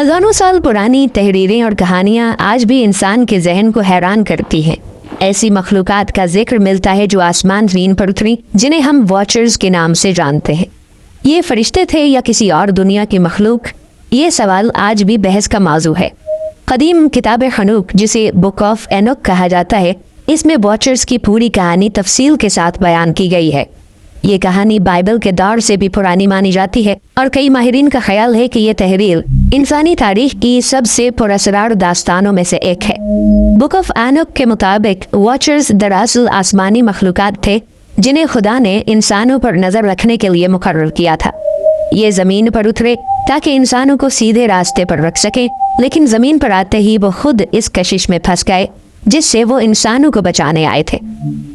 हजारों साल पुरानी तहरीरें और कहानियाँ आज भी इंसान के जहन को हैरान करती हैं। ऐसी मखलूकात का जिक्र मिलता है जो आसमान ज़मीन पर उतरी, जिन्हें हम वॉचर्स के नाम से जानते हैं। ये फरिश्ते थे या किसी और दुनिया की मखलूक? ये सवाल आज भी बहस का मौजू है। कदीम किताब हनूक, जिसे बुक ऑफ एनोक कहा जाता है, इसमें वॉचर्स की पूरी कहानी तफसील के साथ बयान की गई है। ये कहानी बाइबल के दौर से भी पुरानी मानी जाती है और कई माहिरीन का ख्याल है कि ये तहरीर इंसानी तारीख की सबसे पुरअसरार दास्तानों में से एक है। बुक ऑफ एनोक के मुताबिक वॉचर्स दरअसल आसमानी मखलूकात थे जिन्हें खुदा ने इंसानों पर नजर रखने के लिए मुकर्रर किया था। ये जमीन पर उतरे ताकि इंसानों को सीधे रास्ते पर रख सकें, लेकिन जमीन पर आते ही वो खुद इस कशिश में फंस गए जिससे वो इंसानों को बचाने आए थे।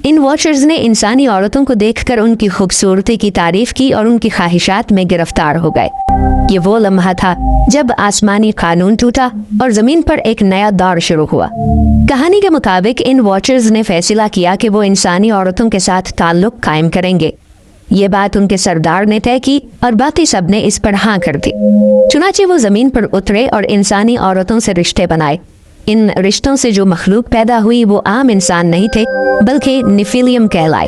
इन वॉचर्स ने इंसानी औरतों को देखकर उनकी खूबसूरती की तारीफ की और उनकी ख्वाहिशात में गिरफ्तार हो गए। ये वो लम्हा था जब आसमानी कानून टूटा और जमीन पर एक नया दौर शुरू हुआ। कहानी के मुताबिक इन वॉचर्स ने फैसला किया कि वो इंसानी औरतों के साथ ताल्लुक कायम करेंगे। ये बात उनके सरदार ने तय की और बाकी सब ने इस पर हाँ कर दी। चुनाचे वो जमीन पर उतरे और इंसानी औरतों से रिश्ते बनाए। इन रिश्तों से जो मखलूक पैदा हुई वो आम इंसान नहीं थे, बल्कि निफिलियम कहलाए।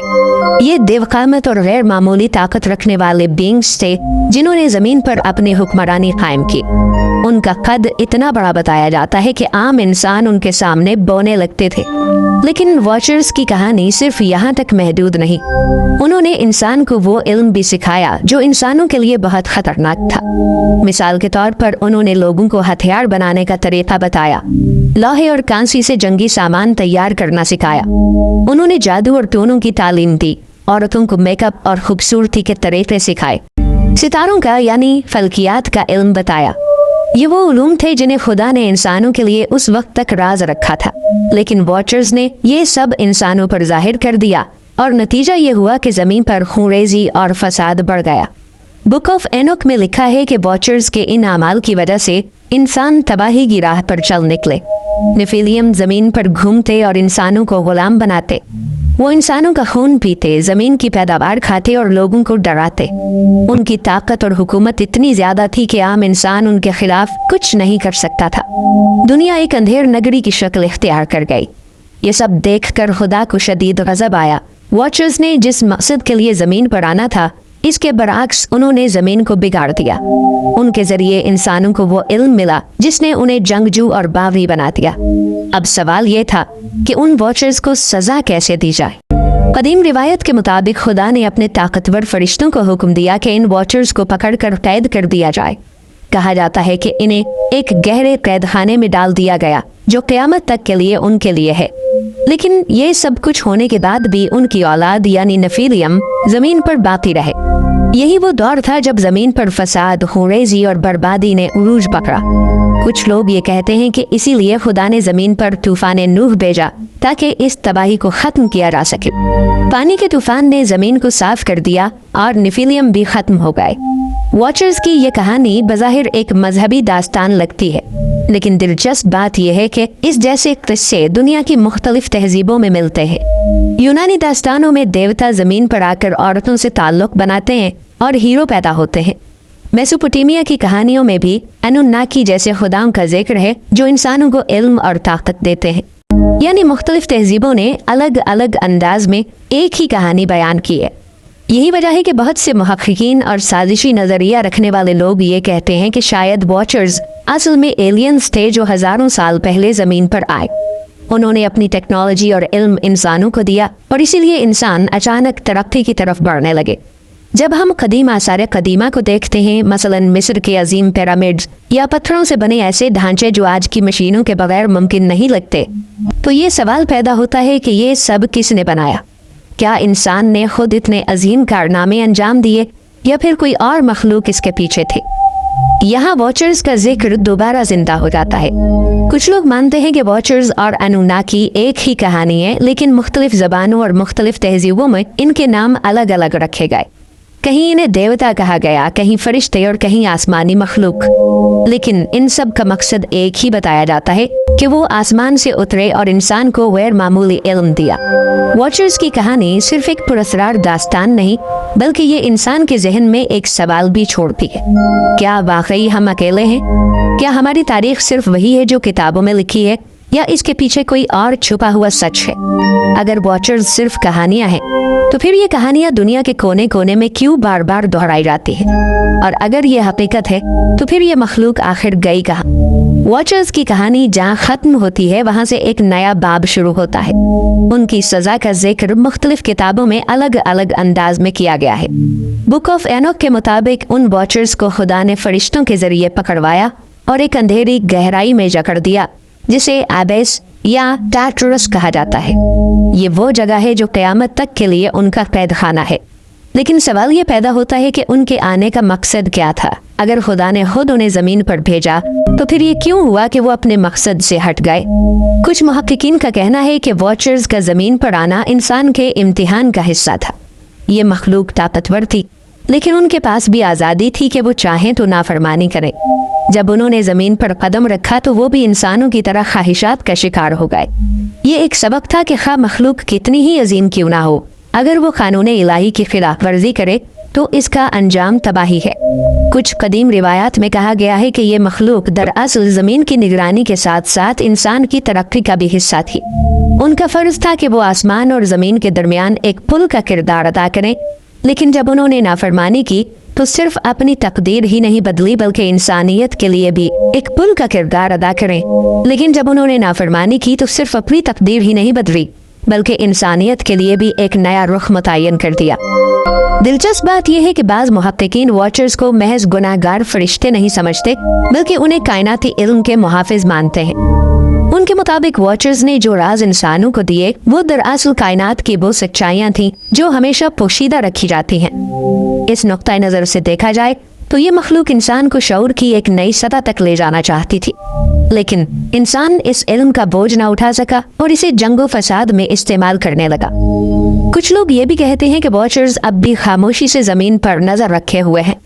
ये देवकामत और गैर मामूली ताकत रखने वाले बींग्स थे जिन्होंने जमीन पर अपनी हुक्मरानी कायम की। उनका कद इतना बड़ा बताया जाता है कि आम इंसान उनके सामने बौने लगते थे। लेकिन वॉचर्स की कहानी सिर्फ यहाँ तक महदूद नहीं। उन्होंने इंसान को वो इल्म भी सिखाया जो इंसानों के लिए बहुत खतरनाक था। मिसाल के तौर पर उन्होंने लोगों को हथियार बनाने का तरीका बताया, लोहे और कांसी से जंगी सामान तैयार करना सिखाया। उन्होंने जादू और टोनों की तालीम दी, औरतों को मेकअप और खूबसूरती के तरीके सिखाए, सितारों का यानी फल्कियात का इल्म बताया। ये वो उलूम थे जिन्हें खुदा ने इंसानों के लिए उस वक्त तक राज रखा था, लेकिन वॉचर्स ने ये सब इंसानों पर जाहिर कर दिया और नतीजा ये हुआ कि जमीन पर खूंरेजी और फसाद बढ़ गया। बुक ऑफ एनोक में लिखा है कि वॉचर्स के इन अमाल की वजह से इंसान तबाही की राह पर चल निकले। निफिलियम जमीन पर घूमते और इंसानों को गुलाम बनाते। वो इंसानों का खून पीते, जमीन की पैदावार खाते और लोगों को डराते। उनकी ताकत और हुकूमत इतनी ज्यादा थी कि आम इंसान उनके खिलाफ कुछ नहीं कर सकता था। दुनिया एक अंधेर नगरी की शक्ल इख्तियार कर गई। ये सब देखकर खुदा को शदीद गज़ब आया। वॉचर्स ने जिस मकसद के लिए जमीन पर आना था, इसके बरअक्स उन्होंने जमीन को बिगाड़ दिया। उनके जरिए इंसानों को वो इल्म मिला जिसने उन्हें जंगजू और बावरी बना दिया। अब सवाल ये था कि उन वॉचर्स को सजा कैसे दी जाए। कदीम रिवायत के मुताबिक खुदा ने अपने ताकतवर फरिश्तों को हुक्म दिया कि इन वॉचर्स को पकड़कर कैद कर दिया जाए। कहा जाता है कि इन्हें एक गहरे कैद खाने में डाल दिया गया जो क़यामत तक के लिए उनके लिए है। लेकिन ये सब कुछ होने के बाद भी उनकी औलाद यानी नफीलियम जमीन पर बाकी रहे। यही वो दौर था जब जमीन पर फसाद, खूंरेजी और बर्बादी ने उरूज पकड़ा। कुछ लोग ये कहते हैं कि इसीलिए खुदा ने जमीन पर तूफान नूह भेजा ताकि इस तबाही को खत्म किया जा सके। पानी के तूफान ने जमीन को साफ कर दिया और निफिलियम भी खत्म हो गए। वॉचर्स की ये कहानी बज़ाहिर एक मजहबी दास्तान लगती है, लेकिन दिलचस्प बात यह है कि इस जैसे किस्से दुनिया की मुख्तलिफ तहजीबों में मिलते हैं। यूनानी दास्तानों में देवता जमीन पर आकर औरतों से ताल्लुक बनाते हैं और हीरो पैदा होते हैं। मेसोपोटामिया की कहानियों में भी अनुन्नाकी जैसे खुदाओं का जिक्र है जो इंसानों को इल्म और ताकत देते हैं। यानी मुख्तलिफ तहजीबों ने अलग अलग अंदाज में एक ही कहानी बयान की है। यही वजह है कि बहुत से मुहक्किकीन और साजिशी नज़रिया रखने वाले लोग ये कहते हैं कि शायद वॉचर्स असल में एलियंस थे जो हज़ारों साल पहले ज़मीन पर आए। उन्होंने अपनी टेक्नोलॉजी और इल्म इंसानों को दिया और इसीलिए इंसान अचानक तरक्की की तरफ बढ़ने लगे। जब हम कदीम आसार कदीमा को देखते हैं, मसलन मिस्र के अजीम पिरामिड्स या पत्थरों से बने ऐसे ढांचे जो आज की मशीनों के बगैर मुमकिन नहीं लगते, तो ये सवाल पैदा होता है कि ये सब किसने बनाया? क्या इंसान ने खुद इतने अजीम कारनामे अंजाम दिए या फिर कोई और मखलूक इसके पीछे थे? यहाँ वॉचर्स का जिक्र दोबारा जिंदा हो जाता है। कुछ लोग मानते हैं कि वॉचर्स और अनुनाकी एक ही कहानी है, लेकिन मुख्तलिफ ज़बानों और मुख्तलिफ तहजीबों में इनके नाम अलग अलग रखे गए। कहीं इन्हें देवता कहा गया, कहीं फरिश्ते और कहीं आसमानी मखलूक। लेकिन इन सब का मकसद एक ही बताया जाता है कि वो आसमान से उतरे और इंसान को गैर मामूली इल्म दिया। वॉचर्स की कहानी सिर्फ एक पुरस्कार दास्तान नहीं, बल्कि ये इंसान के जहन में एक सवाल भी छोड़ती है। क्या वाकई हम अकेले हैं? क्या हमारी तारीख सिर्फ वही है जो किताबों में लिखी है, या इसके पीछे कोई और छुपा हुआ सच है? अगर वॉचर्स सिर्फ कहानियां हैं, तो फिर ये कहानियां दुनिया के कोने कोने में क्यों बार बार दोहराई जाती है? और अगर ये हकीकत है, तो फिर ये मखलूक आखिर गई कहाँ? वॉचर्स की कहानी जहाँ खत्म होती है, वहाँ से एक नया बाब शुरू होता है। उनकी सजा का जिक्र मुख्तलिफ किताबों में अलग अलग अंदाज में किया गया है। बुक ऑफ एनोक के मुताबिक उन वॉचर्स को खुदा ने फरिश्तों के जरिए पकड़वाया और एक अंधेरी गहराई में जकड़ दिया, जिसे एबेस या टार्टरस कहा जाता है। ये वो जगह है जो क़यामत तक के लिए उनका कैद खाना है। लेकिन सवाल ये पैदा होता है कि उनके आने का मकसद क्या था? अगर खुदा ने खुद उन्हें जमीन पर भेजा, तो फिर ये क्यों हुआ कि वो अपने मकसद से हट गए? कुछ मुहक्किकीन का कहना है कि वॉचर्स का जमीन पर आना इंसान के इम्तिहान का हिस्सा था। ये मखलूक ताकतवर थी, लेकिन उनके पास भी आज़ादी थी कि वो चाहें तो नाफरमानी करें। जब उन्होंने जमीन पर कदम रखा, तो वो भी इंसानों की तरह ख्वाहिशात का शिकार हो गए। ये एक सबक था कि खा मखलूक कितनी ही अजीम क्यों ना हो, अगर वो कानून इलाही की खिलाफ वर्जी करे तो इसका अंजाम तबाही है। कुछ कदीम रिवायात में कहा गया है कि ये मखलूक दरअसल जमीन की निगरानी के साथ साथ इंसान की तरक्की का भी हिस्सा थी। उनका फर्ज था कि वो आसमान और जमीन के दरमियान एक पुल का किरदार अदा करें, लेकिन जब उन्होंने नाफरमानी की, तो सिर्फ अपनी तकदीर ही नहीं बदली, बल्कि इंसानियत के लिए भी एक पुल का किरदार अदा करें। लेकिन जब उन्होंने नाफरमानी की, तो सिर्फ अपनी तकदीर ही नहीं बदली, बल्कि इंसानियत के लिए भी एक नया रुख मुतय्यन कर दिया। दिलचस्प बात यह है कि बाज़ मुहक्किकीन वॉचर्स को महज गुनाहगार फरिश्ते नहीं समझते, बल्कि उन्हें कायनाती इल्म के मुहाफिज मानते हैं। उनके मुताबिक वॉचर्स ने जो राज इंसानों को दिए, वो दरअसल कायनात की वो सच्चाइयाँ थीं जो हमेशा पोशीदा रखी जाती हैं। इस नुक्ता नज़र से देखा जाए तो ये मखलूक इंसान को शऊर की एक नई सतह तक ले जाना चाहती थी, लेकिन इंसान इस इल्म का बोझ ना उठा सका और इसे जंगो फसाद में इस्तेमाल करने लगा। कुछ लोग ये भी कहते हैं कि वॉचर्स अब भी खामोशी से जमीन पर नजर रखे हुए हैं।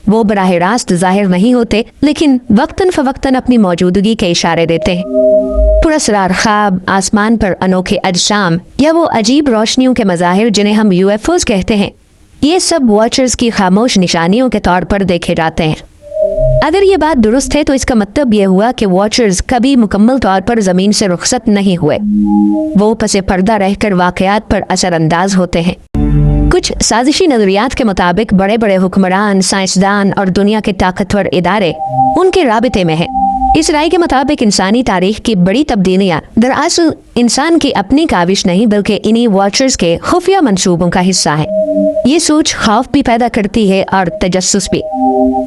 वो बराह रास्त जाहिर नहीं होते, लेकिन वक्तन फवक्तन अपनी मौजूदगी के इशारे देते हैं। पुरस्रार ख्वाब, आसमान पर अनोखे अजसाम या वो अजीब रोशनियों के मज़ाहिर जिन्हें हम UFOs कहते हैं, ये सब वॉचर्स की खामोश निशानियों के तौर पर देखे जाते हैं। अगर ये बात दुरुस्त है, तो इसका मतलब ये हुआ कि वॉचर्स कभी मुकम्मल तौर पर जमीन से रुखसत नहीं हुए। वो पसे पर्दा रहकर वाकयात पर असरअंदाज होते हैं। कुछ साजिशी नजरियात के मुताबिक बड़े बड़े हुक्मरान, साइंसदान और दुनिया के ताकतवर इदारे उनके राबिते में हैं। इस राय के मुताबिक इंसानी तारीख की बड़ी तब्दीलियां दरअसल इंसान की अपनी काविश नहीं, बल्कि इन्हीं वॉचर्स के खुफिया मंसूबों का हिस्सा है। ये सोच खौफ भी पैदा करती है और तजस्सुस भी।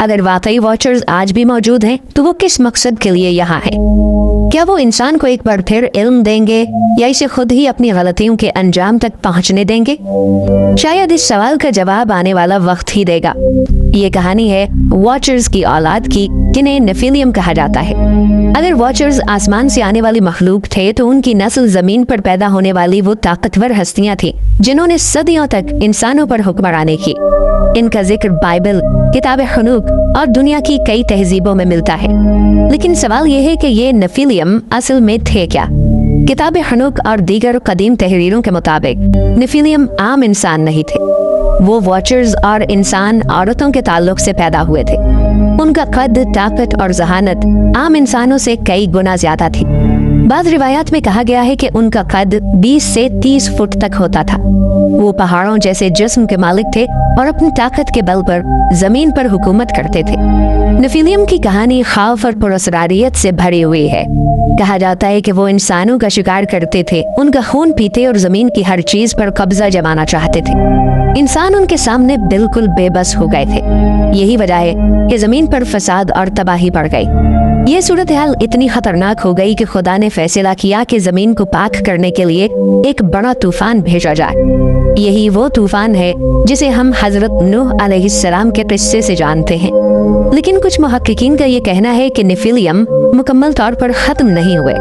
अगर वाकई वॉचर्स आज भी मौजूद हैं, तो वो किस मकसद के लिए यहाँ है? क्या वो इंसान को एक बार फिर इल्म देंगे, या इसे खुद ही अपनी गलतियों के अंजाम तक पहुँचने देंगे? शायद इस सवाल का जवाब आने वाला वक्त ही देगा। ये कहानी है वॉचर्स की औलाद की, जिन्हें नेफिलियम कहा जाता है। अगर वॉचर्स आसमान से आने वाली मखलूक थे, तो उनकी नस्ल जमीन पर पैदा होने वाली वो ताकतवर हस्तियां थी जिन्होंने सदियों तक इंसानों पर हुक्मरानी की। इनका जिक्र बाइबल, किताब हनूक और दुनिया की कई तहजीबों में मिलता है। लेकिन सवाल यह है कि ये नेफिलियम असल में थे क्या? किताब हनूक और दीगर कदीम तहरीरों के मुताबिक नेफिलियम आम इंसान नहीं थे। वो वॉचर्स और इंसान औरतों के ताल्लुक से पैदा हुए थे। उनका कद, ताकत और जहानत आम इंसानों से कई गुना ज्यादा थी। बाद रिवायात में कहा गया है कि उनका कद 20 से 30 फुट तक होता था। वो पहाड़ों जैसे जिस्म के मालिक थे और अपनी ताकत के बल पर जमीन पर हुकूमत करते थे। नेफिलियम की कहानी खौफ और पुरस्रारियत से भरी हुई है। कहा जाता है कि वो इंसानों का शिकार करते थे, उनका खून पीते और जमीन की हर चीज पर कब्जा जमाना चाहते थे। इंसान उनके सामने बिल्कुल बेबस हो गए थे। यही वजह है कि जमीन पर फसाद और तबाही बढ़ गई। ये सूरत हाल इतनी खतरनाक हो गई कि खुदा ने फैसला किया कि जमीन को पाक करने के लिए एक बड़ा तूफान भेजा जाए। यही वो तूफान है जिसे हम हजरत नूह अलैहिस्सलाम के किस्से से जानते हैं। लेकिन कुछ मुहक्किकीन का ये कहना है कि नेफिलियम मुकम्मल तौर पर खत्म नहीं हुए।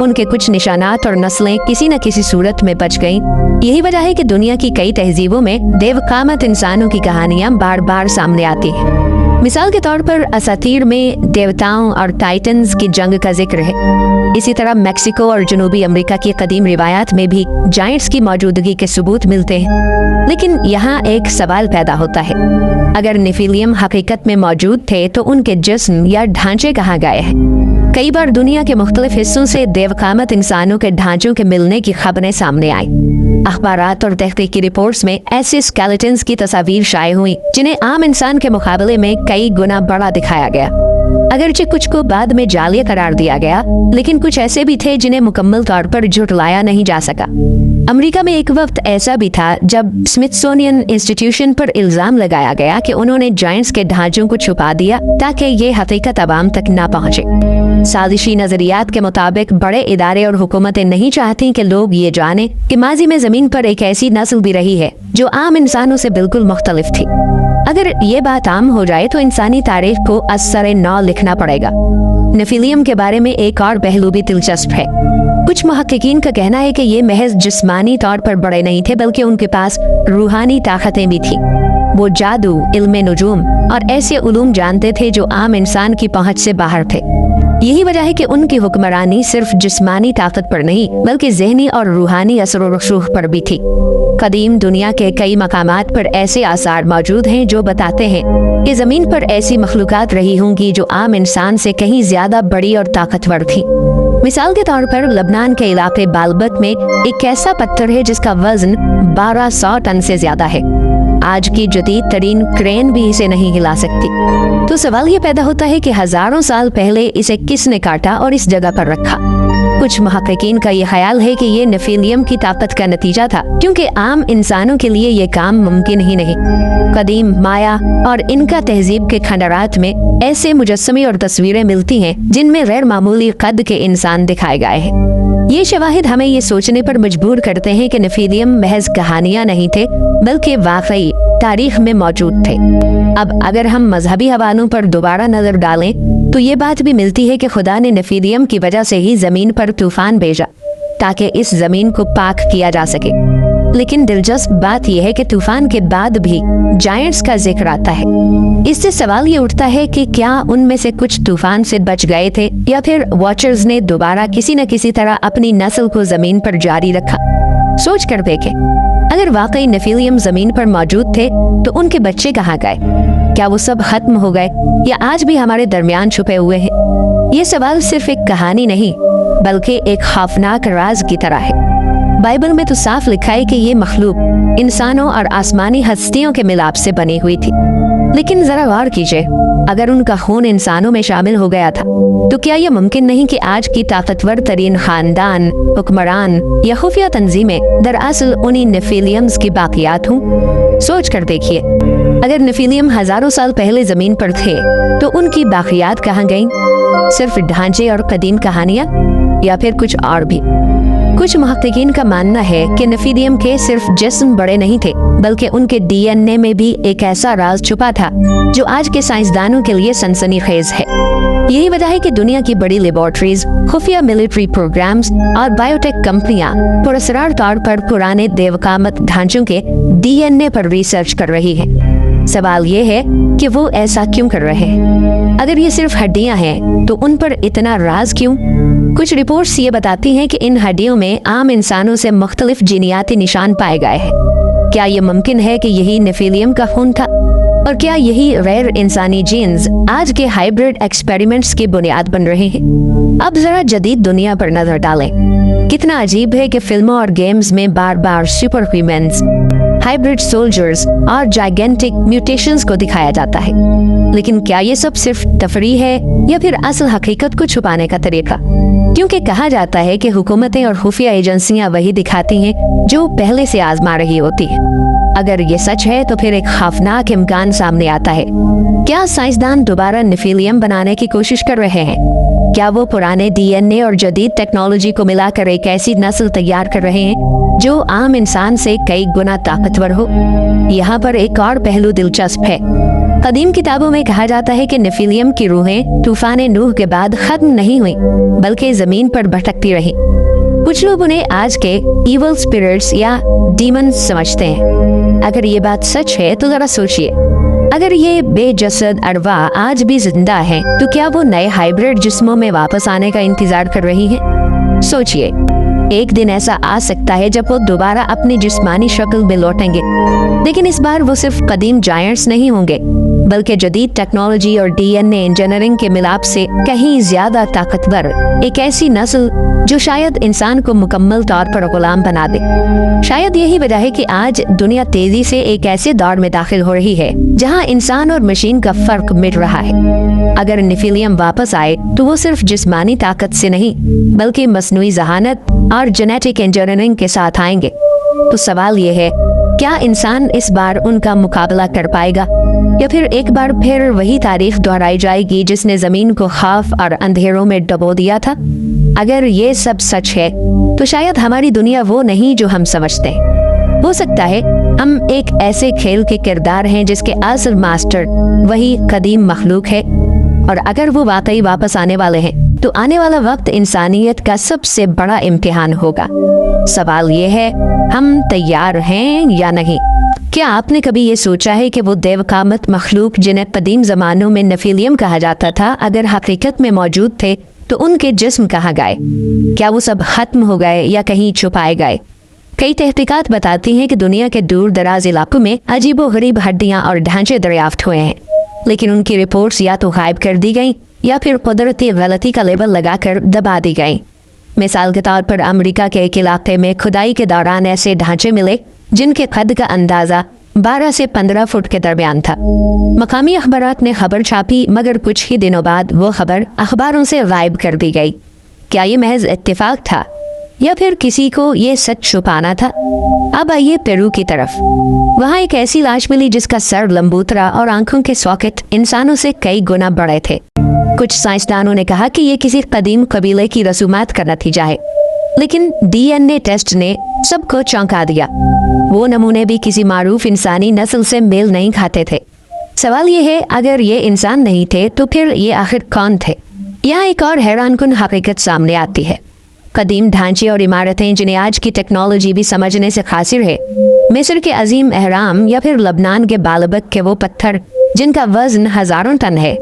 उनके कुछ निशानात और नस्लें किसी न किसी सूरत में बच गईं। यही वजह है कि दुनिया की कई तहजीबों में देवकामत इंसानों की कहानियां बार बार सामने आती हैं। मिसाल के तौर पर असातीर में देवताओं और टाइटन्स की जंग का जिक्र है। इसी तरह मेक्सिको और जनूबी अमेरिका की कदीम रिवायात में भी जायंट्स की मौजूदगी के सबूत मिलते हैं। लेकिन यहाँ एक सवाल पैदा होता है, अगर नेफिलियम हकीकत में मौजूद थे तो उनके जिस्म या ढांचे कहाँ गए हैं? कई बार दुनिया के मुख्तलिफ हिस्सों से देवकामत इंसानों के ढांचों के मिलने की खबरें सामने आई। अखबारात और तहकीकी रिपोर्ट्स में ऐसे स्केलेटन्स की तस्वीर शाये हुई जिन्हें आम इंसान के मुकाबले में कई गुना बड़ा दिखाया गया। अगरचे कुछ को बाद में जालिया करार दिया गया, लेकिन कुछ ऐसे भी थे जिन्हें मुकम्मल तौर पर झुटलाया नहीं जा सका। अमेरिका में एक वक्त ऐसा भी था जब स्मिथसोनियन इंस्टीट्यूशन पर इल्जाम लगाया गया कि उन्होंने जायंट्स के ढांचों को छुपा दिया ताकि ये हकीकत अवाम तक ना पहुंचे। साजिशी नजरियात के मुताबिक बड़े इदारे और हुकूमतें नहीं चाहती कि लोग ये जाने कि माजी में जमीन पर एक ऐसी नस्ल भी रही है जो आम इंसानों से बिल्कुल मुख्तलिफ थी। अगर ये बात आम हो जाए तो इंसानी तारीख को असर नौ लिखना पड़ेगा। नेफिलियम के बारे में एक और पहलू भी दिलचस्प है। कुछ मुहक्किकीन का कहना है कि ये महज जिस्मानी तौर पर बड़े नहीं थे, बल्कि उनके पास रूहानी ताकतें भी थी। वो जादू, इल्मे नुजूम और ऐसे उलूम जानते थे जो आम इंसान की पहुंच से बाहर थे। यही वजह है कि उनकी हुक्मरानी सिर्फ जिस्मानी ताकत पर नहीं बल्कि ज़हनी और रूहानी असर व रसूख पर भी थी। कदीम दुनिया के कई मकामात पर ऐसे आसार मौजूद हैं जो बताते हैं कि जमीन पर ऐसी मखलूकात रही होंगी जो आम इंसान से कहीं ज्यादा बड़ी और ताकतवर थी। मिसाल के तौर पर लबनान के इलाके बालबत में एक ऐसा पत्थर है जिसका वजन 1200 टन से ज्यादा है। आज की जदीद तरीन क्रेन भी इसे नहीं हिला सकती। तो सवाल ये पैदा होता है कि हजारों साल पहले इसे किसने काटा और इस जगह पर रखा। कुछ मुहक्किकीन का ये ख्याल है कि ये नेफिलियम की ताकत का नतीजा था, क्योंकि आम इंसानों के लिए ये काम मुमकिन ही नहीं। कदीम माया और इनका तहजीब के खंडरात में ऐसे मुजस्समे और तस्वीरें मिलती हैं जिनमें गैर मामूली कद के इंसान दिखाए गए हैं। ये शवाहिद हमें ये सोचने पर मजबूर करते हैं कि नेफिलियम महज कहानियां नहीं थे बल्कि वाकई तारीख में मौजूद थे। अब अगर हम मजहबी हवालों पर दोबारा नजर डालें तो ये बात भी मिलती है कि खुदा ने नेफिलियम की वजह से ही जमीन पर तूफान भेजा ताकि इस जमीन को पाक किया जा सके। लेकिन दिलचस्प बात यह है कि तूफान के बाद भी जायंट्स का जिक्र आता है। इससे सवाल ये उठता है कि क्या उनमें से कुछ तूफान से बच गए थे या फिर वॉचर्स ने दोबारा किसी न किसी तरह अपनी नस्ल को जमीन पर जारी रखा। सोच कर देखें, अगर वाकई नेफिलियम जमीन पर मौजूद थे तो उनके बच्चे कहाँ गए? क्या वो सब खत्म हो गए या आज भी हमारे दरमियान छुपे हुए हैं? ये सवाल सिर्फ एक कहानी नहीं बल्कि एक खौफनाक राज की तरह है। बाइबल में तो साफ लिखा है कि ये मखलूक इंसानों और आसमानी हस्तियों के मिलाप से बनी हुई थी। लेकिन जरा गौर कीजिए, अगर उनका खून इंसानों में शामिल हो गया था तो क्या यह मुमकिन नहीं कि आज की ताकतवर तरीन खानदान, हुक्मरान या खुफिया तंजीमें दरअसल उन्हीं नेफिलियम्स की बाकियात हों? सोच कर देखिए, अगर नेफिलियम हजारों साल पहले जमीन पर थे तो उनकी बाकियात कहाँ गईं? सिर्फ ढांचे और कदीम कहानियां या फिर कुछ और भी? कुछ मुहक्किकीन का मानना है कि नेफिलियम के सिर्फ जिस्म बड़े नहीं थे बल्कि उनके डीएनए में भी एक ऐसा राज छुपा था जो आज के साइंसदानों के लिए सनसनीखेज है। यही वजह है कि दुनिया की बड़ी लेबोरेटरीज, खुफिया मिलिट्री प्रोग्राम्स और बायोटेक कंपनियां पुरस्कार तौर पर पुराने देवकामत ढांचों के डीएनए पर रिसर्च कर रही हैं। सवाल ये है कि वो ऐसा क्यों कर रहे हैं? अगर ये सिर्फ हड्डियां हैं तो उन पर इतना राज क्यों? कुछ रिपोर्ट्स ये बताती हैं कि इन हड्डियों में आम इंसानों से मुख्तलिफ जीनियाती निशान पाए गए हैं। क्या ये मुमकिन है कि यही नेफिलियम का खून था? और क्या यही गैर इंसानी जीन्स आज के हाइब्रिड एक्सपेरिमेंट्स की बुनियाद बन रहे हैं? अब जरा जदीद दुनिया पर नजर डालें। कितना अजीब है कि फिल्मों और गेम्स में बार बार सुपर ह्यूमन्स, हाइब्रिड सोल्जर्स और जाइगेंटिक म्यूटेशंस को दिखाया जाता है। लेकिन क्या ये सब सिर्फ तफरीह है या फिर असल हकीकत को छुपाने का तरीका? क्योंकि कहा जाता है कि हुकूमतें और खुफिया एजेंसियां वही दिखाती हैं जो पहले से आजमा रही होती है। अगर ये सच है तो फिर एक खौफनाक इम्कान सामने आता है। क्या साइंसदान दोबारा नेफिलियम बनाने की कोशिश कर रहे हैं? क्या वो पुराने डीएनए और जदीद टेक्नोलॉजी को मिलाकर एक ऐसी नस्ल तैयार कर रहे हैं जो आम इंसान से कई गुना ताकतवर हो? यहाँ पर एक और पहलू दिलचस्प है। कदीम किताबों में कहा जाता है कि नेफिलियम की रूहें तूफान नूह के बाद खत्म नहीं हुई बल्कि जमीन पर भटकती रही। कुछ लोग उन्हें आज के इवल स्पिरिट्स या डीमंस समझते हैं। अगर ये बात सच है तो जरा सोचिए, अगर ये बेजसद अरवा आज भी जिंदा है तो क्या वो नए हाइब्रिड जिस्मों में वापस आने का इंतजार कर रही हैं? सोचिए, एक दिन ऐसा आ सकता है जब वो दोबारा अपनी जिस्मानी शक्ल में लौटेंगे, लेकिन इस बार वो सिर्फ कदीम जायंट्स नहीं होंगे, बल्कि जदीद टेक्नोलॉजी और डीएनए इंजीनियरिंग के मिलाप से कहीं ज्यादा ताकतवर एक ऐसी नस्ल जो शायद इंसान को मुकम्मल तौर पर गुलाम बना दे। शायद यही वजह है कि आज दुनिया तेजी से एक ऐसे दौर में दाखिल हो रही है जहां इंसान और मशीन का फर्क मिट रहा है। अगर नेफिलियम वापस आए तो वो सिर्फ जिस्मानी ताकत से नहीं बल्कि मसनूई जहानत और जेनेटिक इंजीनियरिंग के साथ आएंगे। तो सवाल ये है, क्या इंसान इस बार उनका मुकाबला कर पाएगा या फिर एक बार फिर वही तारीख दोहराई जाएगी जिसने जमीन को खौफ और अंधेरों में डुबो दिया था? अगर ये सब सच है तो शायद हमारी दुनिया वो नहीं जो हम समझते हैं। हो सकता है हम एक ऐसे खेल के किरदार हैं जिसके असल मास्टर वही कदीम मखलूक है, और अगर वो वाकई वापस आने वाले हैं तो आने वाला वक्त इंसानियत का सबसे बड़ा इम्तिहान होगा। सवाल ये है, हम तैयार हैं या नहीं? क्या आपने कभी ये सोचा है कि वो देवकामत मखलूक जिन्हें कदीम जमानों में नेफिलियम कहा जाता था, अगर हकीकत में मौजूद थे तो उनके जिस्म कहाँ गए? क्या वो सब खत्म हो गए या कहीं छुपाए गए? कई तहकीकात बताती हैं कि दुनिया के दूर दराज इलाकों में अजीबोगरीब हड्डियां और ढांचे दरियाफ्त हुए हैं, लेकिन उनकी रिपोर्ट्स या तो गायब कर दी गई या फिर कुदरती गलती का लेबल लगाकर दबा दी गई। मिसाल के तौर पर अमेरिका के एक इलाके में खुदाई के दौरान ऐसे ढांचे मिले जिनके कद का अंदाजा 12 से 15 फुट के दरमियान था। मकामी अखबारात ने खबर छापी, मगर कुछ ही दिनों बाद वो खबर अखबारों से गायब कर दी गई। क्या ये महज इत्तेफाक था या फिर किसी को ये सच छुपाना था? अब आइए पेरू की तरफ। वहाँ एक ऐसी लाश मिली जिसका सर लंबूतरा और आंखों के सॉकेट इंसानों से कई गुना बड़े थे। कुछ साइंसदानों ने कहा कि ये किसी कदीम कबीले की रसूमात का नतीजा है, लेकिन डीएनए टेस्ट ने सबको चौंका दिया। वो नमूने भी किसी मारूफ इंसानी नस्ल से मेल नहीं खाते थे। सवाल ये है, अगर ये इंसान नहीं थे तो फिर ये आखिर कौन थे? यहाँ एक और हैरानकुन हकीकत सामने आती है। कदीम ढांचे और इमारतें जिन्हें आज की टेक्नोलॉजी भी समझने से खासिर है, मिस्र के अजीम अहराम या फिर लबनान के बालबक के वो पत्थर जिनका वजन हजारों टन है,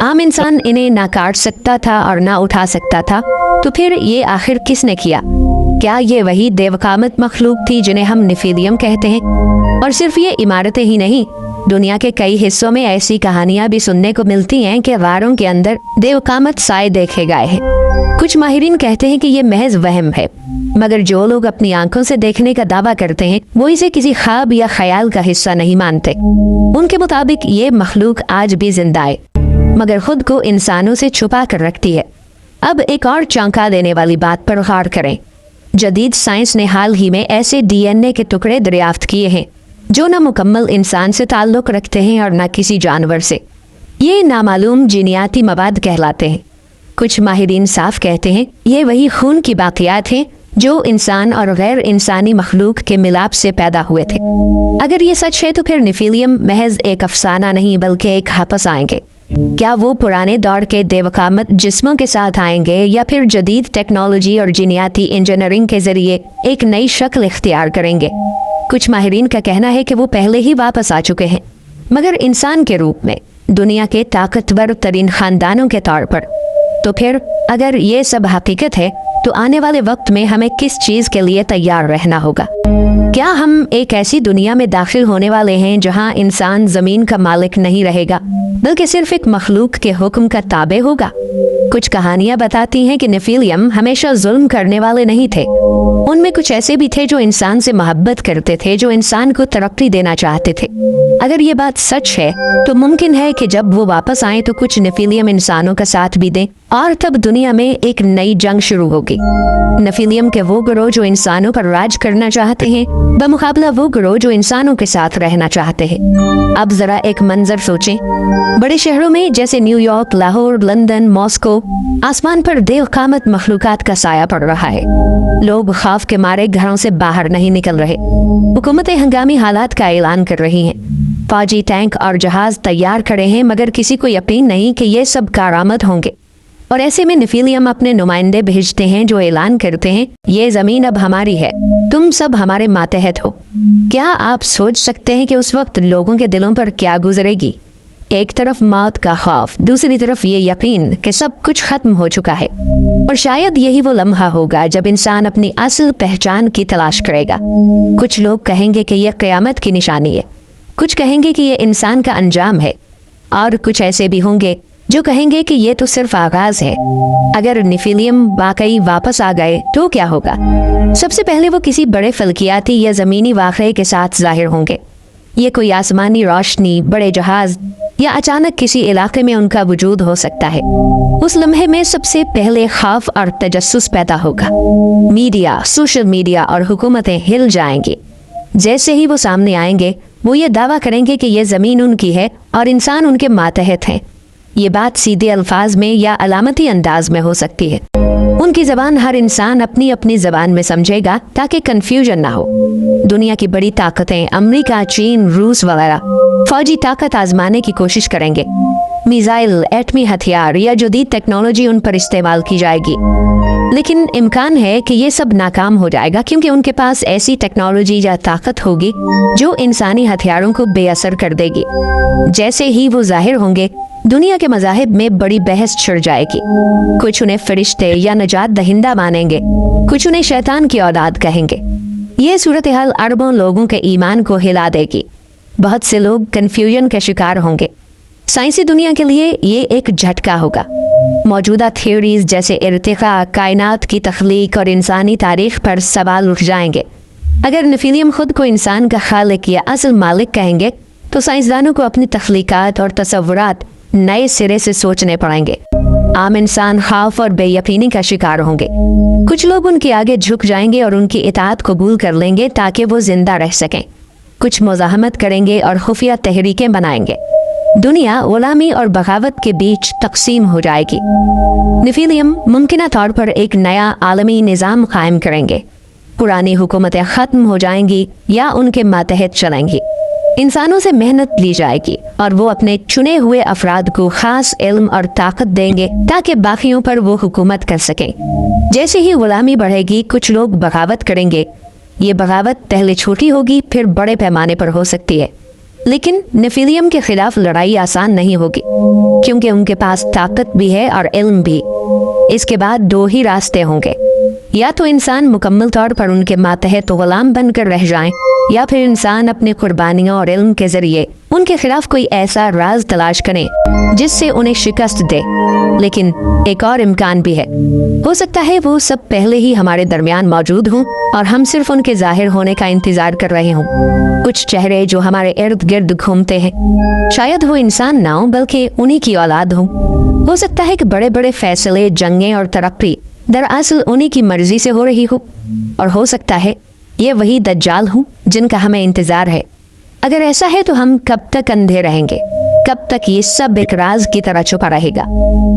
आम इंसान इन्हें ना काट सकता था और ना उठा सकता था। तो फिर ये आखिर किसने किया? क्या ये वही देवकामत मखलूक थी जिन्हें हम नेफिलियम कहते हैं? और सिर्फ ये इमारतें ही नहीं, दुनिया के कई हिस्सों में ऐसी कहानियां भी सुनने को मिलती हैं कि गारों के अंदर देवकामत साए देखे गए हैं। कुछ माहिरीन कहते हैं कि ये महज वहम है, मगर जो लोग अपनी आंखों से देखने का दावा करते हैं वो इसे किसी ख्वाब या ख्याल का हिस्सा नहीं मानते। उनके मुताबिक ये मखलूक आज भी जिंदा है, मगर खुद को इंसानों से छुपा कर रखती है। अब एक और चौंका देने वाली बात पर गौर करें। जदीद साइंस ने हाल ही में ऐसे डीएनए के टुकड़े दरियाफ्त किए हैं जो न मुकम्मल इंसान से ताल्लुक रखते हैं और न किसी जानवर से। ये नामालूम जीनियाती मवाद कहलाते हैं। कुछ माहिरीन साफ कहते हैं ये वही खून की बाकियात हैं जो इंसान और गैर इंसानी मखलूक के मिलाप से पैदा हुए थे। अगर ये सच है तो फिर नेफिलियम महज एक अफसाना नहीं बल्कि एक वापस आएंगे। क्या वो पुराने दौर के देवकामत जिस्मों के साथ आएंगे या फिर जदीद टेक्नोलॉजी और जीनियाती इंजीनियरिंग के जरिए एक नई शक्ल इख्तियार करेंगे? कुछ माहिरीन का कहना है कि वो पहले ही वापस आ चुके हैं, मगर इंसान के रूप में, दुनिया के ताकतवर तरीन खानदानों के तौर पर। तो फिर अगर ये सब हकीकत है तो आने वाले वक्त में हमें किस चीज के लिए तैयार रहना होगा? क्या हम एक ऐसी दुनिया में दाखिल होने वाले हैं जहां इंसान जमीन का मालिक नहीं रहेगा बल्कि सिर्फ एक मखलूक के हुक्म का ताबे होगा? कुछ कहानियां बताती हैं कि नेफिलियम हमेशा जुल्म करने वाले नहीं थे। उनमें कुछ ऐसे भी थे जो इंसान से मोहब्बत करते थे, जो इंसान को तरक्की देना चाहते थे। अगर ये बात सच है तो मुमकिन है कि जब वो वापस आए तो कुछ नेफिलियम इंसानों का साथ भी दें और तब दुनिया में एक नई जंग शुरू होगी। नेफिलियम के वो गिरोह जो इंसानों पर राज करना चाहते हैं बमुकाबला वो गिरोह जो इंसानों के साथ रहना चाहते हैं। अब जरा एक मंजर सोचें। बड़े शहरों में जैसे न्यूयॉर्क, लाहौर, लंदन, मॉस्को, आसमान पर देवकामत मखलूकात का साया पड़ रहा है। लोग खौफ के मारे घरों से बाहर नहीं निकल रहे। हुकूमतें हंगामी हालात का ऐलान कर रही हैं। फौजी टैंक और जहाज तैयार खड़े हैं, मगर किसी को यकीन नहीं कि ये सब कारामद होंगे। اور ایسے میں نفیلیم اپنے نمائندے بھیجتے ہیں جو اعلان کرتے ہیں یہ زمین اب ہماری ہے، تم سب ہمارے ماتحت ہو۔ کیا آپ سوچ سکتے ہیں کہ اس وقت لوگوں کے دلوں پر کیا گزرے گی؟ ایک طرف موت کا خوف، دوسری طرف یہ یقین کہ سب کچھ ختم ہو چکا ہے۔ اور شاید یہی وہ لمحہ ہوگا جب انسان اپنی اصل پہچان کی تلاش کرے گا۔ کچھ لوگ کہیں گے کہ یہ قیامت کی نشانی ہے، کچھ کہیں گے کہ یہ انسان کا انجام ہے، اور کچھ ایسے بھی ہوں گے جو کہیں گے کہ یہ تو صرف آغاز ہے۔ اگر نفیلیم واقعی واپس آ گئے تو کیا ہوگا؟ سب سے پہلے وہ کسی بڑے فلکیاتی یا زمینی واقعے کے ساتھ ظاہر ہوں گے۔ یہ کوئی آسمانی روشنی، بڑے جہاز، یا اچانک کسی علاقے میں ان کا وجود ہو سکتا ہے۔ اس لمحے میں سب سے پہلے خوف اور تجسس پیدا ہوگا۔ میڈیا، سوشل میڈیا اور حکومتیں ہل جائیں گی۔ جیسے ہی وہ سامنے آئیں گے وہ یہ دعویٰ کریں گے کہ یہ زمین ان کی ہے اور انسان ان کے ماتحت ہیں۔ یہ بات سیدھے الفاظ میں یا علامتی انداز میں ہو سکتی ہے۔ ان کی زبان ہر انسان اپنی اپنی زبان میں سمجھے گا تاکہ کنفیوژن نہ ہو۔ دنیا کی بڑی طاقتیں، امریکہ، چین، روس وغیرہ فوجی طاقت آزمانے کی کوشش کریں گے۔ میزائل، ایٹمی ہتھیار یا جدید ٹیکنالوجی ان پر استعمال کی جائے گی، لیکن امکان ہے کہ یہ سب ناکام ہو جائے گا کیونکہ ان کے پاس ایسی ٹیکنالوجی یا طاقت ہوگی جو انسانی ہتھیاروں کو بے اثر کر دے گی۔ جیسے ہی وہ ظاہر ہوں گے دنیا کے مذاہب میں بڑی بحث چھڑ جائے گی۔ کچھ انہیں فرشتے یا نجات دہندہ مانیں گے، کچھ انہیں شیطان کی اولاد کہیں گے۔ یہ صورتحال اربوں لوگوں کے ایمان کو ہلا دے گی۔ بہت سے لوگ کنفیوژن کا شکار ہوں گے۔ سائنسی دنیا کے لیے یہ ایک جھٹکا ہوگا۔ موجودہ تھیوریز جیسے ارتقاء، کائنات کی تخلیق اور انسانی تاریخ پر سوال اٹھ جائیں گے۔ اگر نفیلیم خود کو انسان کا خالق یا اصل مالک کہیں گے تو سائنسدانوں کو اپنی تخلیقات اور تصورات نئے سرے سے سوچنے پڑیں گے۔ عام انسان خوف اور بے یقینی کا شکار ہوں گے۔ کچھ لوگ ان کے آگے جھک جائیں گے اور ان کی اطاعت قبول کر لیں گے تاکہ وہ زندہ رہ سکیں۔ کچھ مزاحمت کریں گے اور خفیہ تحریکیں بنائیں گے۔ دنیا غلامی اور بغاوت کے بیچ تقسیم ہو جائے گی۔ نفیلیم ممکنہ طور پر ایک نیا عالمی نظام قائم کریں گے۔ پرانی حکومتیں ختم ہو جائیں گی یا ان کے ماتحت چلیں گی۔ انسانوں سے محنت لی جائے گی اور وہ اپنے چنے ہوئے افراد کو خاص علم اور طاقت دیں گے تاکہ باقیوں پر وہ حکومت کر سکیں۔ جیسے ہی غلامی بڑھے گی کچھ لوگ بغاوت کریں گے۔ یہ بغاوت پہلے چھوٹی ہوگی پھر بڑے پیمانے پر ہو سکتی ہے، لیکن نفیلیم کے خلاف لڑائی آسان نہیں ہوگی کیونکہ ان کے پاس طاقت بھی ہے اور علم بھی۔ اس کے بعد دو ہی راستے ہوں گے، یا تو انسان مکمل طور پر ان کے ماتحت غلام بن کر رہ جائیں، یا پھر انسان اپنے قربانیوں اور علم کے ذریعے ان کے خلاف کوئی ایسا راز تلاش کریں جس سے انہیں شکست دے۔ لیکن ایک اور امکان بھی ہے، ہو سکتا ہے وہ سب پہلے ہی ہمارے درمیان موجود ہوں اور ہم صرف ان کے ظاہر ہونے کا انتظار کر رہے ہوں۔ کچھ چہرے جو ہمارے ارد گرد گھومتے ہیں شاید وہ انسان نہ ہوں بلکہ انہی کی اولاد ہوں۔ ہو سکتا ہے کہ بڑے بڑے فیصلے، جنگیں اور ترقی دراصل انہی کی مرضی سے ہو رہی ہو، اور ہو سکتا ہے یہ وہی دجال ہوں جن کا ہمیں انتظار ہے۔ اگر ایسا ہے تو ہم کب تک اندھے رہیں گے؟ کب تک یہ سب ایک راز کی طرح چھپا رہے گا؟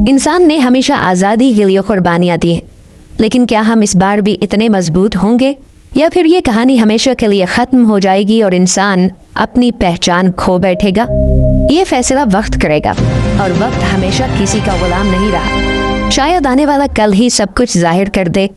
انسان نے ہمیشہ آزادی کے لیے قربانیاں دی ہیں، لیکن کیا ہم اس بار بھی اتنے مضبوط ہوں گے، یا پھر یہ کہانی ہمیشہ کے لیے ختم ہو جائے گی اور انسان اپنی پہچان کھو بیٹھے گا؟ یہ فیصلہ وقت کرے گا، اور وقت ہمیشہ کسی کا غلام نہیں رہا۔ شاید آنے والا کل ہی سب کچھ ظاہر کر دے